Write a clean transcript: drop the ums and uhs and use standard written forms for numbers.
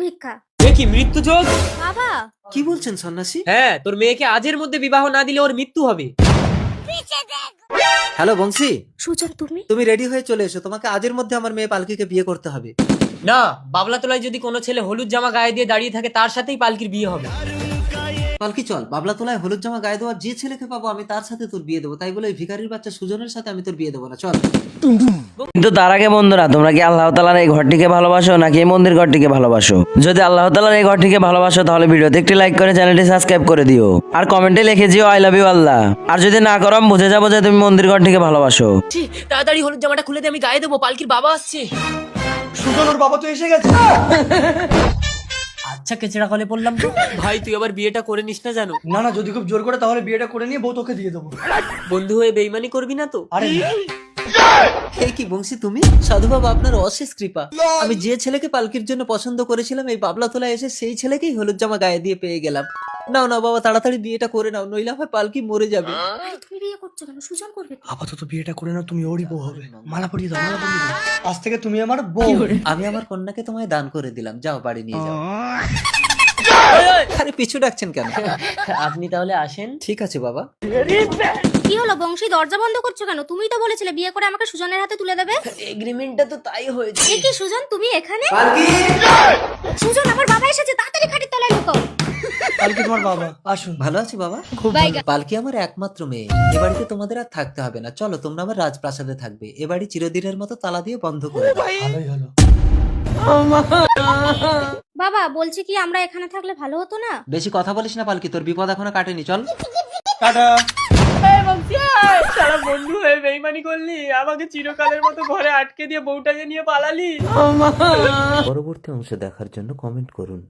ভিক্ষা। এ কি মৃত্যু যোগ? বাবা কি বলছেন সন্ন্যাসী? হ্যাঁ, তোর মেয়েকে আজের মধ্যে বিবাহ না দিলে ওর মৃত্যু হবে। হ্যালো বংশী, সুজন তুমি? তুমি রেডি হয়ে চলে এসো, তোমাকে আজের মধ্যে আমার মেয়ে পালকিকে বিয়ে করতে হবে। না, বাবলাতলায় যদি কোনো ছেলে হলুদ জামা গায়ে দিয়ে দাঁড়িয়ে থাকে তার সাথেই পালকির বিয়ে হবে। পালকি চল, বাবলাতলায় হলুদ জামা গায়ে দেওয়ার যে ছেলেকে পাবো আমি তার সাথে তোর বিয়ে দেবো, তাই বলে ওই ভিখারির বাচ্চা সুজনের সাথে আমি তোর বিয়ে দেবো না, চল। কিন্তু তার আগে বন্ধুরা, তোমরা কি আল্লাহ তাআলার এই ঘরটিকে ভালোবাসো নাকি এই মন্দির ঘরটিকে ভালোবাসো? যদি আল্লাহ তাআলার এই ঘরটিকে ভালোবাসো তাহলে ভিডিওতে একটি লাইক করে চ্যানেলটি সাবস্ক্রাইব করে দিও, আর কমেন্টে লিখে দিও আই লাভ ইউ আল্লাহ। আর যদি না করো আমি বুঝে যাবো যে তুমি মন্দির ঘরটিকে ভালোবাসো। তাড়াতাড়ি হলুদ জামাটা খুলে দে, আমি গায়ে দেবো, পালকির বাবা আসছে। সুজন ওর বাবা তো এসে গেছে। আচ্ছা কেচড়া কলে পড়লাম তো। ভাই তুই আবার বিয়েটা করে নিস না জানো? না না, যদি খুব জোর করে তাহলে বিয়েটা করে নিয়ে বউ তোকে দিয়ে দেবো। বন্ধু হয়ে বেইমানি করবি না তো? আরে না। এই কি বংশী তুমি? সাধু বাবা আপনার অশেষ কৃপা, আমি যে ছেলেকে পালকির জন্য পছন্দ করেছিলাম এই বাবলাতলায় এসে সেই ছেলেকেই হলুদ জামা গায়ে দিয়ে পেয়ে গেলাম। নাও না বাবা, তাড়াতাড়ি বিয়েটা করে নাও, নইলে হয় পালকি মরে যাবে। আরে তুমি বিয়ে করছো কেন? সুজন করবে তো। আপাতত বিয়েটা করে নাও, তুমি ওরই বউ হবে। মালা পরিয়ে দাও, মালা পরিয়ে দাও। আজ থেকে তুমি আমার বউ। আমি আমার কন্যাকে তোমায় দান করে দিলাম, যাও বাড়ি নিয়ে যাও। আরে পিছু ডাকছেন কেন? আপনি তাহলে আসেন। ঠিক আছে বাবা। কি হলো বংশী, দরজা বন্ধ করছো কেন? তুমিই তো বলেছিলে বিয়ে করে আমাকে সুজনের হাতে তুলে দেবে। এগ্রিমেন্টটা তো তাই হয়েছে। এ কি সুজন, তুমি এখানে? সুজন, আমার বাবা এসেছে, তাড়াতাড়ি খাটির তলায় ঢোকো। কালকে তোমার বাবা আসুন। ভালো আছি বাবা। খুব বাইগা। পালকি আমার একমাত্র মেয়ে, এ বাড়িতে তোমাদের আর থাকতে হবে না, চলো তোমরা আমার রাজপ্রাসাদে থাকবে। এ বাড়ি চিরদিনের মতো তালা দিয়ে বন্ধ করে দাও। ভালোই হলো। বাবা বলছি কি, আমরা এখানে থাকলে ভালো হতো না? বেশি কথা বলিস না পালকি, তোর বিপদ এখনো কাটেনি, চল। টাটা। সারা বন্ধু হয়ে বেইমানি করলি, আমাকে চিরকালের মতো ঘরে আটকে দিয়ে বউটাকে নিয়ে পালালি। পরবর্তী অংশ দেখার জন্য কমেন্ট করুন।